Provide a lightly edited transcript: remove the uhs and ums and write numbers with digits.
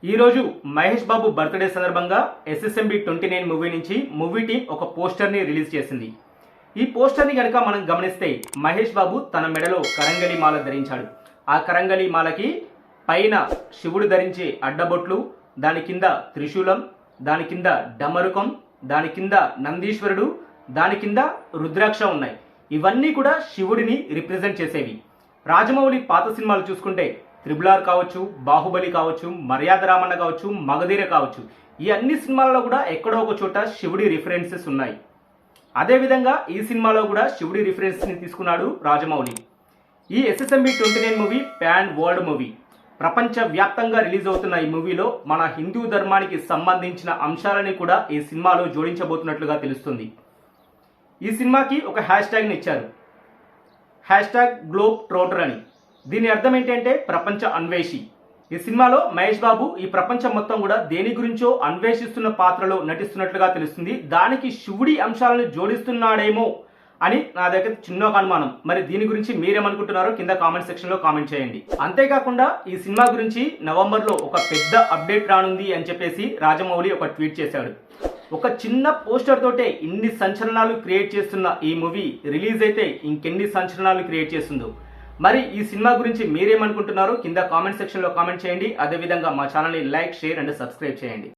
ఈరోజు మహేష్ బాబు బర్త్డే సందర్భంగా SSMB 29 movie నుంచి మూవీ టీం ఒక పోస్టర్ని రిలీజ్ చేసింది. ఈ పోస్టర్ని కనుక మనం గమనిస్తే మహేష్ బాబు తన మెడలో కరంగలి మాల ధరించాడు. ఆ కరంగలి మాలకి పైన శివుడు ధరించే అడ్డబొట్లు, దాని కింద త్రిశూలం, దాని కింద డమరుకం, దాని కింద నందీశ్వరుడు, దాని కింద రుద్రాక్ష ఉన్నాయి. ఇవన్నీ కూడా శివుడిని రిప్రజెంట్ చేసేవి. రాజమౌళి పాత సినిమాలు చూసుకుంటే త్రిబుల్ కావచ్చు, బాహుబలి కావచ్చు, మర్యాద రామన్న కావచ్చు, మగధీర కావచ్చు, ఈ అన్ని సినిమాల్లో కూడా ఎక్కడో ఒక చోట శివుడి రిఫరెన్సెస్ ఉన్నాయి. అదేవిధంగా ఈ సినిమాలో కూడా శివుడి రిఫరెన్స్ని తీసుకున్నాడు రాజమౌళి. ఈ SSMB 29 movie pan world movie. ప్రపంచ వ్యాప్తంగా రిలీజ్ అవుతున్న ఈ మూవీలో మన హిందూ ధర్మానికి సంబంధించిన అంశాలని కూడా ఈ సినిమాలో జోడించబోతున్నట్లుగా తెలుస్తుంది. ఈ సినిమాకి ఒక హ్యాష్ ట్యాగ్ని ఇచ్చారు, #గ్లోబ్ ట్రోటర్ అని. దీని అర్థం ఏంటంటే ప్రపంచ అన్వేషి. ఈ సినిమాలో మహేష్ బాబు ఈ ప్రపంచం మొత్తం కూడా దేని గురించో అన్వేషిస్తున్న పాత్రలో నటిస్తున్నట్లుగా తెలుస్తుంది. దానికి శివుడి అంశాలను జోడిస్తున్నాడేమో అని నా దగ్గర చిన్న ఒక అనుమానం. మరి దీని గురించి మీరేమనుకుంటున్నారో కింద కామెంట్ సెక్షన్లో కామెంట్ చేయండి. అంతేకాకుండా ఈ సినిమా గురించి నవంబర్లో ఒక పెద్ద అప్డేట్ రానుంది అని చెప్పేసి రాజమౌళి ఒక ట్వీట్ చేశాడు. ఒక చిన్న పోస్టర్ తోటే ఇన్ని సంచలనాలు క్రియేట్ చేస్తున్న ఈ మూవీ రిలీజ్ అయితే ఇంకెన్ని సంచలనాలు క్రియేట్ చేస్తుందో. మరి ఈ సినిమా గురించి మీరేమనుకుంటున్నారో కింద కామెంట్ సెక్షన్లో కామెంట్ చేయండి. అదేవిధంగా మా ఛానల్ని లైక్, షేర్ అండ్ సబ్స్క్రైబ్ చేయండి.